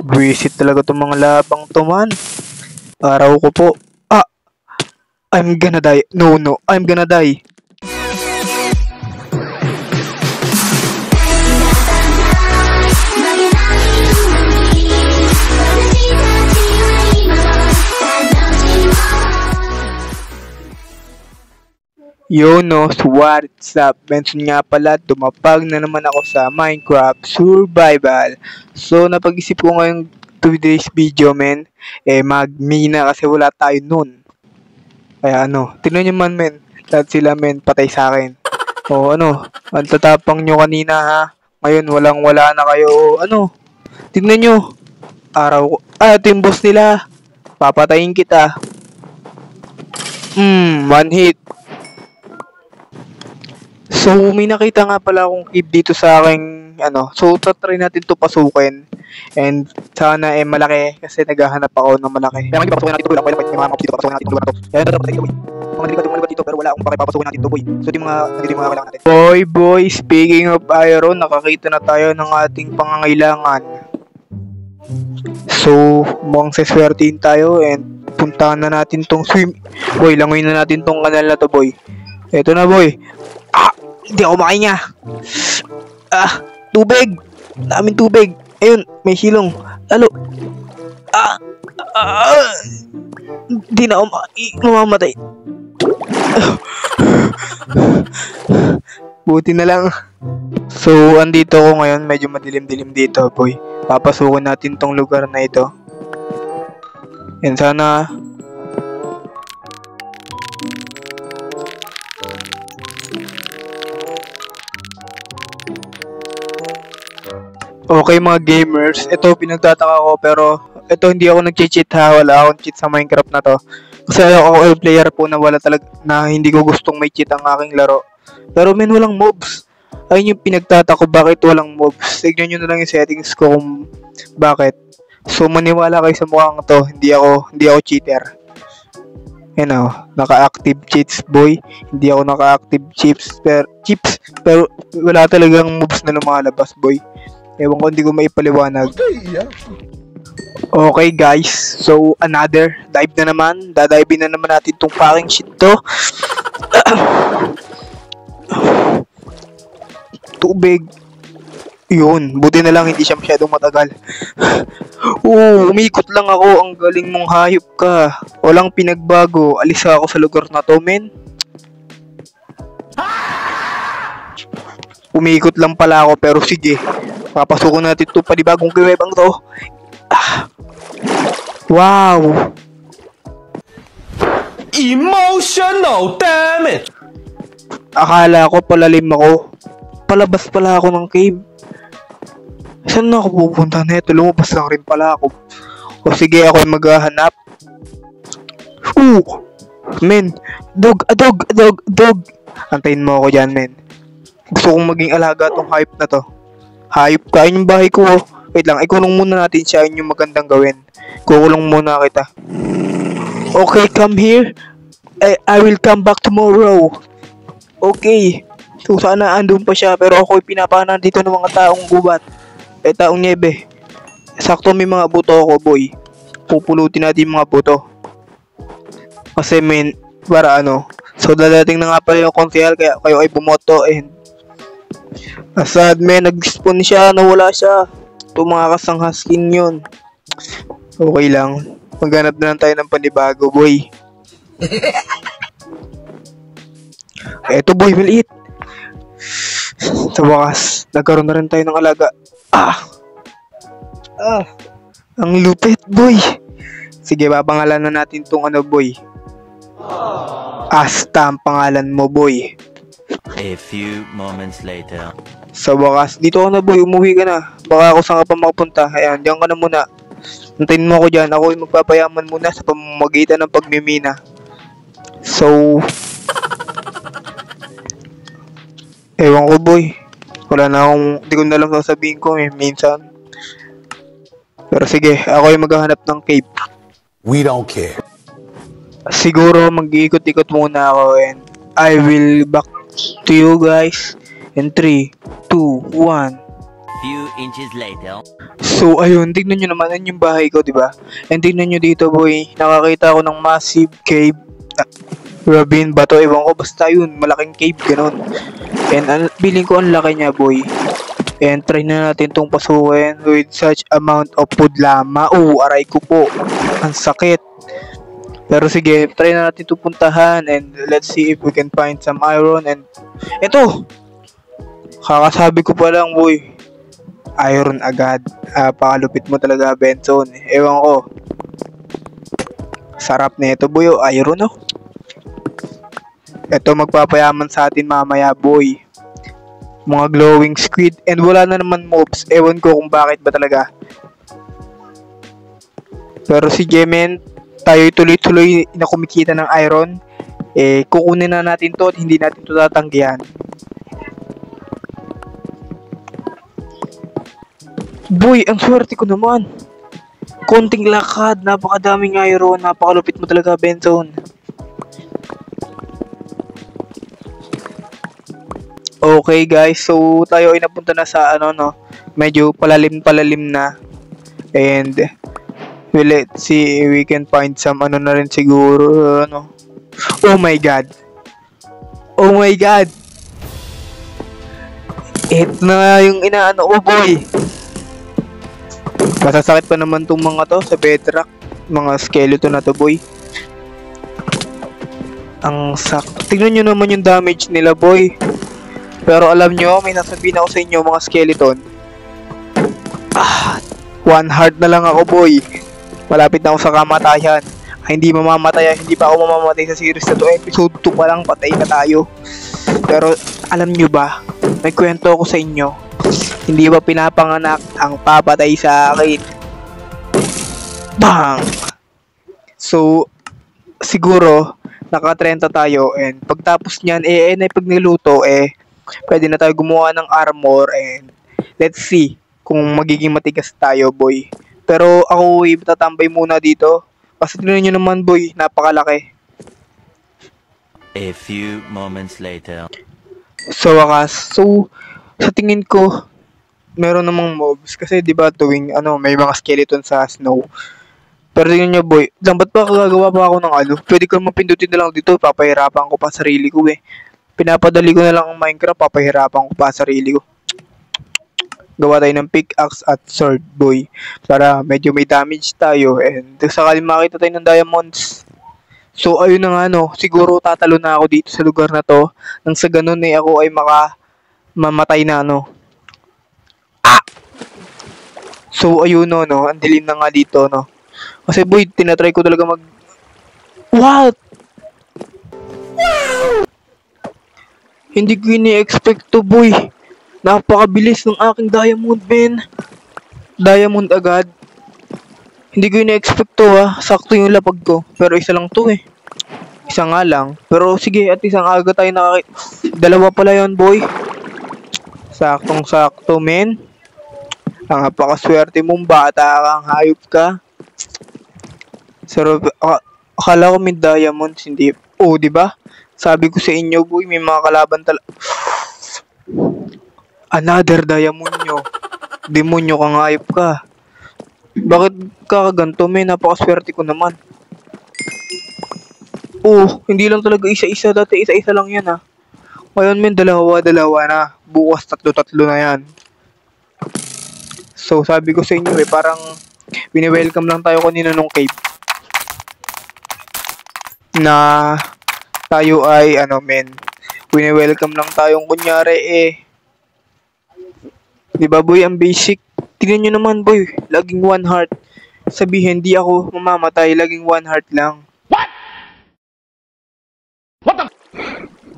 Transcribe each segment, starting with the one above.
Visit talaga itong mga labang to, man. Araw ko po. Ah! I'm gonna die. No, I'm gonna die. Yo no, what's up? Benson nga pala, dumapag na naman ako sa Minecraft Survival. So, napag-isip ko ngayong today's video, men. Mag-mina kasi wala tayo nun. Kaya tingnan nyo man, men. Lahat sila, men, patay sa akin. O ang tatapang nyo kanina, ha. Ngayon, wala na kayo. Tingnan nyo. Araw ko. Ito yung boss nila. Papatayin kita. One hit. So, may nakita nga pala akong cave dito sa aking, So, tatry natin to pasukin. And, sana malaki. Kasi naghahanap ako ng malaki. Kaya hindi papasukin natin ito. May mga mobs dito. Papasukin natin ito lugar na to. Kaya dapat tayo boy. Mga delikado dito. Pero wala akong papasukin natin ito, boy. So, nandito yung mga kailangan natin. Boy, speaking of iron, nakakita na tayo ng ating pangangailangan. So, mukhang seswertein tayo. And, puntahan na natin tong swim. Boy, langoy na natin tong kanal na to, boy. Ito na, boy. Hindi ako makahinga. Tubig. Daming tubig. Ayun, may silong. Lalo. Hindi na ako mamamatay. Buti na lang. So, andito ako ngayon. Medyo madilim-dilim dito, boy. Papasukin natin tong lugar na ito. Yan, sana okay mga gamers, ito pinagtataka ko pero ito hindi ako nag-cheat ha, wala akong cheat sa Minecraft na to. Kasi ako player po na wala talaga, na hindi ko gustong may cheat ang aking laro. Pero men, walang mobs. Ayun yung pinagtataka ko, bakit walang mobs. Tignan nyo na lang yung settings ko kung bakit. So maniwala kayo sa mukhang to, hindi ako cheater. Naka-active cheats, boy. Hindi ako naka-active chips pero wala talagang mobs na lumalabas, boy. Ewan ko, hindi ko maipaliwanag. Okay guys, so another dive na naman. Dadive na naman natin tong packing shit to. Tubig. Yun, buti na lang hindi siya masyadong matagal. Umikot lang ako. Ang galing mong hayop ka. Walang pinagbago. Alis ako sa lugar na to, men. Umikot lang pala ako, pero sige. Papasukin natin ito panibagong kiwebang to. Wow! Emotional damage! Akala ko palalim ako. Palabas pala ako ng cave. Saan na ako pupunta na ito? Lumabas lang rin pala ako. O sige, ako ay maghahanap. Men! Dog! Antayin mo ako dyan, men. Gusto kong maging alaga tong hype na to. Hayop ka, yun yung bahay ko. Wait lang, ikulong muna natin siya. Yun yung magandang gawin. Kukulong muna kita. Okay, come here. I will come back tomorrow. Okay. So sana andun pa siya, pero ako'y pinapanan dito ng mga taong gubat. Taong niebe. Sakto may mga buto ako, boy. Pupulutin natin yung mga buto. Kasi men, para So dadating na nga pala yung konsehal, kaya kayo ay bumoto. Asad, men, nag-spawn siya, nawala siya. Ito mga kasanghaskin yun. Okay lang. Maghanap na lang tayo ng panibago, boy. Eto, boy, will eat. Sa wakas, nagkaroon na rin tayo ng alaga. Ang lupit, boy. Sige, babangalan na natin tong boy. Asta ang pangalan mo, boy. A few moments later. Sa wakas, dito ka na, boy. Umuwi ka na. Baka ako saan ka pa makapunta. Ayan, diyan ka na muna. Antayin mo ako dyan. Ako ay magpapayaman muna sa pamamagitan ng pagmimina. So, ewan ko, boy. Wala na akong, hindi ko na lang sasabihin ko minsan. Pero sige, ako ay maghahanap ng cave. We don't care. Siguro mag-iikot-ikot muna ako and I will back to you guys in 3, 2, 1. few inches later. So ayun, tignan nyo naman, yun yung bahay ko, di ba? And tignan nyo dito, boy, nakakita ako ng massive cave. Ravine ba to? Ewan ko, basta yun, malaking cave, ganun. And feeling ko ang laki niya, boy. And try na natin tong pasukin with such amount of food lama. Oh, aray ko po. Ang sakit. Pero sige, try na natin itong puntahan and let's see if we can find some iron. And eto! Kakasabi ko pa lang, boy. Iron agad. Pakalupit mo talaga, Benson. Ewan ko. Sarap na ito, boy. Oh, iron, oh. Ito magpapayaman sa atin mamaya, boy. Mga glowing squid and wala na naman mobs. Ewan ko kung bakit ba talaga. Pero si Gemen, tayo tuloy-tuloy na kumikita ng iron. Kukunin na natin to at hindi natin to tatanggihan. Boy, ang swerte ko naman. Konting lakad, napakadaming iron, napakalupit mo talaga, Benson. Okay guys, so tayo ay napunta na sa medyo palalim na. And well, let's see, we can find some na rin siguro, Oh my god. Oh my god. Ito na yung inaano ko, boy. Masasakit pa naman tong mga to sa bedrock, mga skeleton na to, boy. Ang sakto. Tingnan nyo naman yung damage nila, boy. Pero alam nyo, may nasabihin ako sa inyo mga skeleton. One heart na lang ako, boy. Malapit na ako sa kamatayan. Hindi mamamatay, hindi pa ako mamamatay sa series na to. Episode 2 pa lang, patay na tayo. Pero alam nyo ba, may kwento ako sa inyo. Hindi ba pinapanganak ang papatay sa akin? Bang! So, siguro, naka-30 tayo. And pagtapos nyan, pag niluto, pwede na tayo gumawa ng armor and let's see kung magiging matigas tayo, boy. Pero ako tatambay muna dito. Kasi tignan nyo naman, boy, napakalaki. A few moments later. So wakas, sa tingin ko meron namang mobs kasi 'di ba tuwing may mga skeleton sa snow. Pero tingnan nyo, boy, ba't pa gagawa pa ako ng pwede ko mapindutin na lang dito, papahirapan ko pa sarili ko Pinapadali ko na lang ang Minecraft, papahirapan ko pa sarili ko. Gawa tayo ng pickaxe at sword, boy. Para medyo may damage tayo and sakaling makita tayo ng diamonds. So ayun na nga siguro tatalo na ako dito sa lugar na to. Nang sa ganun ako ay mamatay na So ayun ang dilim na nga dito Kasi boy, tinatry ko talaga What? Hindi ko ini-expect to, boy. Napakabilis ng aking diamond, Ben. Diamond agad. Hindi ko ini-expect to, sakto yung lapag ko. Pero isa lang to, Isa nga lang. Pero sige, at isang aga tayo dalawa pala yon, boy. Saktong-sakto, men. Ang napakaswerte mong bata kang hayop ka. Pero akala ko may diamonds, hindi. Oh, di ba? Sabi ko sa inyo, boy, may mga kalaban Another demonyo. Demonyo kang hayop ka. Bakit kakaganto, men? Napakaswerte ko naman. Oh, hindi lang talaga isa-isa. Dati isa-isa lang yan, Ngayon, men, dalawa-dalawa na. Bukas tatlo-tatlo na yan. So, sabi ko sa inyo, parang wini-welcome lang tayo kanina nung cave. Na tayo ay wini-welcome lang tayong kunyari Di ba, boy, ang basic. Tingnan nyo naman, boy, laging one heart. Sabihin, di ako mamamatay, laging one heart lang.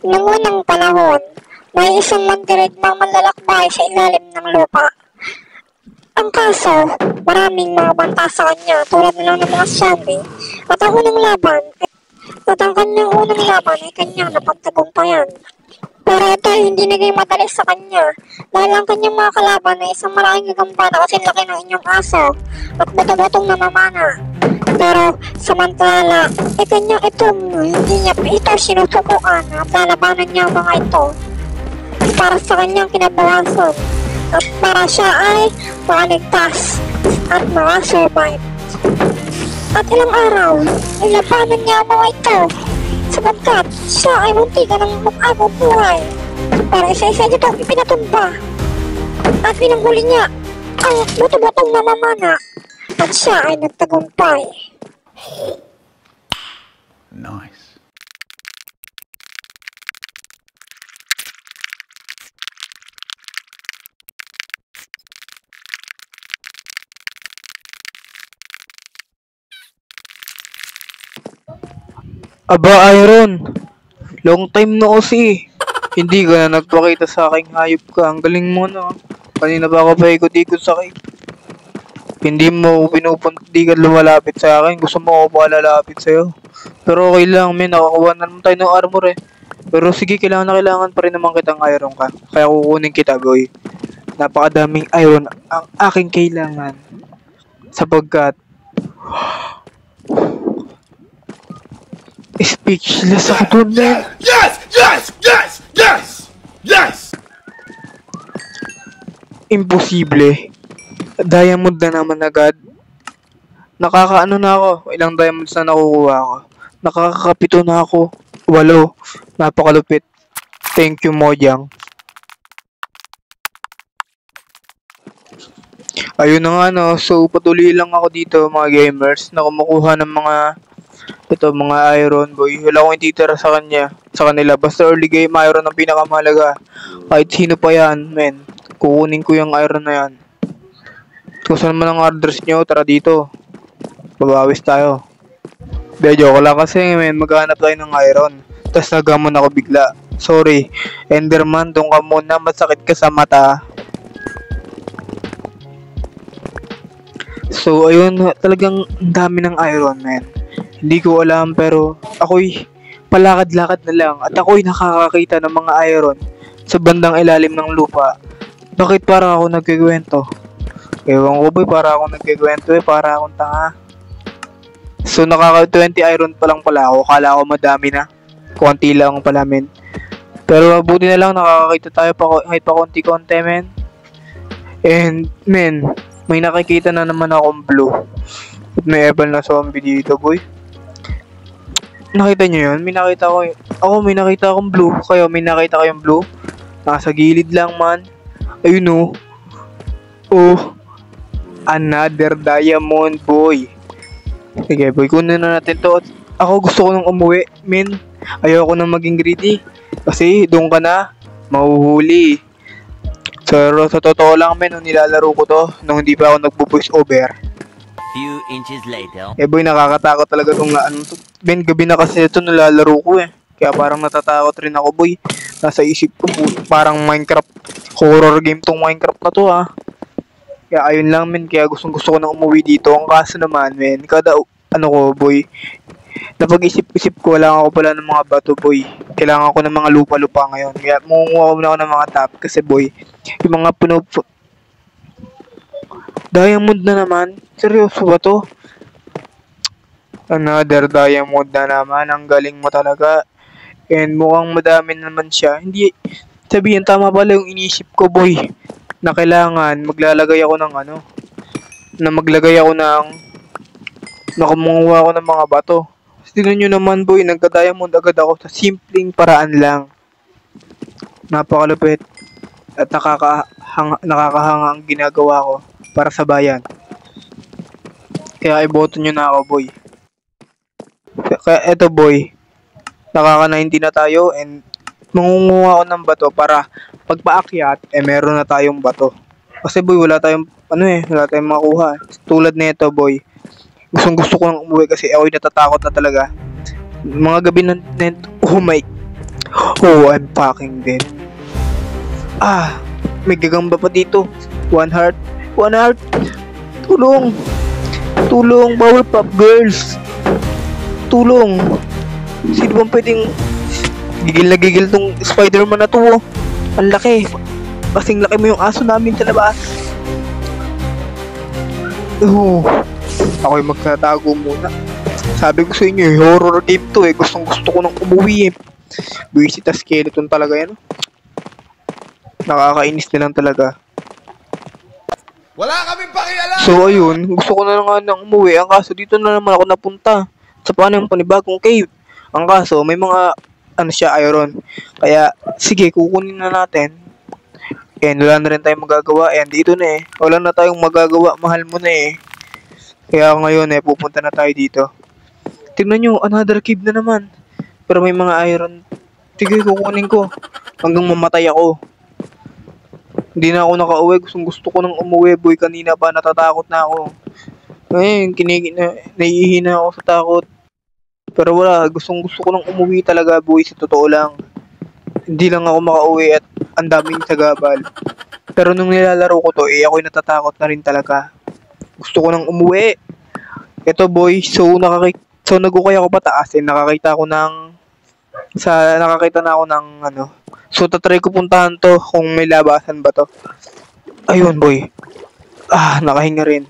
Noong unang panahon, may isang mandirigmang manlalakbay sa ilalim ng lupa. Ang kaso, maraming mga banta sa kanya tulad na lang ng mga zombie at ang unang laban ay kanyang napagtagumpayan. Pero ito ay hindi naging madali sa kanya dahil ang kanyang mga kalaban ay isang malaking gagamba na kasi laki ng inyong aso at bato-batong namamana. Pero samantala, hindi niya ito sinusukuan at lalabanan niya ang mga ito para sa kanyang kinabukasan. at para siya ay makaligtas at makasurvive. At ilang araw, nilabanan niya ang mga ito sapagkat siya ay muntikan ng mag-agong buhay para isa-isa niya itong ipinatumba at pinanghuli niya ang buto-botong mamamana at siya ay nagtagumpay. Nice. Aba, Iron. Long time no kasi. Hindi ka na nagpakita sa aking hayop ka. Ang galing mo na. Kanina pa ako paikot-ikot sa cave. Hindi mo hindi ka lumalapit sa akin. Gusto mo ako pa lalapit sa'yo. Pero okay lang, men. Nakakuha na naman tayo ng armor eh. Pero sige, kailangan pa rin naman kitang iron ka. Kaya kukunin kita, boy. Napakadaming iron ang aking kailangan. Sapagkat speechless ako dun, men. Yes! Yes! Yes! Yes! Yes! Imposible. Diamond na naman agad. Nakakaano na ako. Ilang diamonds na nakukuha ako. Nakakapito na ako. 8. Napakalupit. Thank you, Mojang. Ayun na nga, no. So, patuloy lang ako dito, mga gamers, na kumukuha ng mga iron, boy. Wala akong ititira sa kanila. Basta early game iron ang pinakamahalaga. Kahit sino pa yan, men. Kukunin ko yung iron na yan. Kung saan man ang address nyo, tara dito. Babawis tayo. Joke lang kasi, men. Maghanap tayo ng iron. Tapos nagamon ako bigla. Sorry. Enderman, doon ka muna. Masakit ka sa mata. So, ayun. Talagang dami ng iron, men. Hindi ko alam, pero ako'y palakad-lakad na lang. At ako'y nakakakita ng mga iron sa bandang ilalim ng lupa. Bakit para ako nagkikwento? Ewan ko, boy. Para ako nagkikwento eh. Para akong tanga. So, 20 iron pa lang pala ako. Kala ko madami na. Konti lang pala, men. Pero buti na lang nakakakita tayo kahit pa konti-konti, men. And, men, may nakikita na naman akong blue. At may apple na zombie dito, boy. Nakita nyo yun? May nakita akong blue. Kayo, may nakita kayong blue? Nasa gilid lang, man. Ayun, oh. Oh. Another diamond, boy. Sige, boy. Kunin na natin to. Ako gusto ko nang umuwi, men. Ayoko nang maging greedy. Kasi, doon ka na. Mahuhuli. Pero sa totoo lang, men, nung nilalaro ko to, nung hindi pa ako nagbo-voice over. Few inches later. Eh, boy, nakakatakot talaga itong to. Ben, gabi na kasi ito nalalaro ko eh. Kaya parang natatakot rin ako, boy. Nasa isip ko, parang Minecraft. Horror game tong Minecraft na to, ha. Kaya ayun lang, men. Kaya gusto ko na umuwi dito. Ang kaso naman, men, boy, napag-isip-isip ko, wala ako pala ng mga bato, boy. Kailangan ko ng mga lupa-lupa ngayon. Kaya mungunguha ko na ako ng mga top. Kasi, boy, yung mga diamond na naman. Seryoso ba to? Another diamond na naman. Ang galing mo talaga. And mukhang madami naman siya. Hindi, sabihin, tama pala yung inisip ko, boy. Na kailangan maglalagay ako ng kumuha ako ng mga bato. Tingnan nyo naman, boy, nagka-diamond agad ako sa simpleng paraan lang. Napakalupit. At nakakahanga ang ginagawa ko para sa bayan. Kaya iboto nyo na ako, boy. Kaya eto, boy, nakaka-90 na tayo and mangunguha ako ng bato para pagpaakyat, meron na tayong bato. Kasi, boy, wala tayong makuha. Tulad nito, boy. Gusto ko nang umuwi kasi ako'y natatakot na talaga. Mga gabi na I'm fucking dead. May gagamba pa dito. One heart. Tulong, Powerpuff Girls. Tulong. Sino bang pwedeng gigil na gigil tong Spider-Man na to, oh. Ang laki. Kasing laki mo yung aso namin sa labas. Ako'y magtatago muna. Sabi ko sa inyo, horror game to eh. Gusto ko nang umuwi eh. Visit a skeleton talaga yan. Nakakainis na lang talaga. Wala kaming pakialam! So ayun, gusto ko na nga nang umuwi. Ang kaso dito na naman ako napunta. Sa paano yung panibagong cave. Ang kaso may mga ano siya iron. Kaya sige kukunin na natin. And wala na rin tayong magagawa. And dito na eh. Wala na tayong magagawa. Mahal mo na eh. Kaya ngayon eh pupunta na tayo dito. Tignan nyo, another cave na naman. Pero may mga iron. Sige kukunin ko. Hanggang mamatay ako. Hindi na ako nakauwi. Gusto ko nang umuwi, boy. Kanina pa, natatakot na ako. Ngayon, naiihina ako sa takot. Pero wala, gusto ko nang umuwi talaga, boy. Sa totoo lang. Hindi lang ako makauwi at ang daming sagabal. Pero nung nilalaro ko to, ako'y natatakot na rin talaga. Gusto ko nang umuwi. Ito, boy. So, nag-ukay ako pataas. Nakakita na ako ng ano. So, tatry ko puntahan to kung may labasan ba to. Ayun, boy. Nakahinga rin.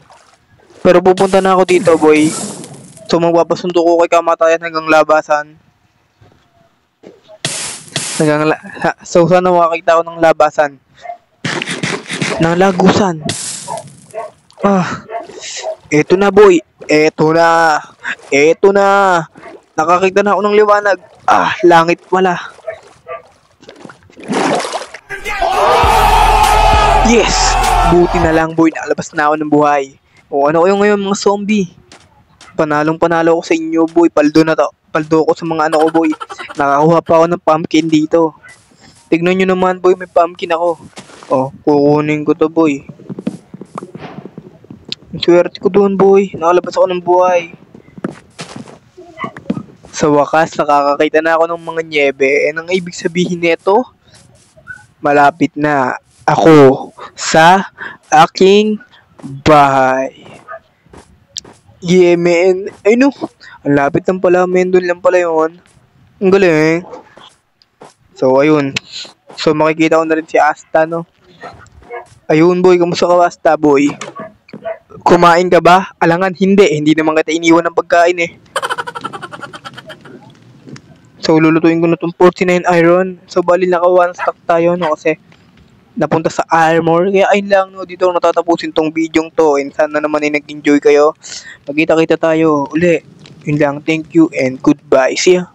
Pero pupunta na ako dito, boy. So, magpapasundo ko kay kamatayan hanggang labasan. So, sana makakita ako ng labasan. Ng lagusan. Eto na, boy. Eto na. Nakakita na ako ng liwanag. Langit pala. Yes! Buti na lang, boy. Nakalabas na ako ng buhay. Ano kayo ngayon, mga zombie? Panalo ako sa inyo, boy. Paldo ko sa mga ano ko, boy. Nakakuha pa ako ng pumpkin dito. Tignan nyo naman, boy. May pumpkin ako. Kukunin ko to, boy. Ang swerte ko doon, boy. Nakalabas ako ng buhay. Sa wakas, nakakakita na ako ng mga nyebe. Ang ibig sabihin nito, malapit na ako sa aking bahay. Yeah, man. Ay, no. Ang lapit lang pala, man. Doon lang pala yun. Ang galing. So, ayun. So, makikita ko na rin si Asta, no? Ayun, boy. Kamusta ka, Asta, boy? Kumain ka ba? Alangan, hindi. Hindi naman kita iniwan ng pagkain, eh. So, lulutuin ko na itong 49 iron. So, bali naka one stack tayo, no? Kasi, napunta sa armor. Kaya ayun lang, no? Dito ako natatapusin tong video to. And sana naman ay nag-enjoy kayo. Magkita-kita tayo uli. Yun lang. Thank you and goodbye. See ya.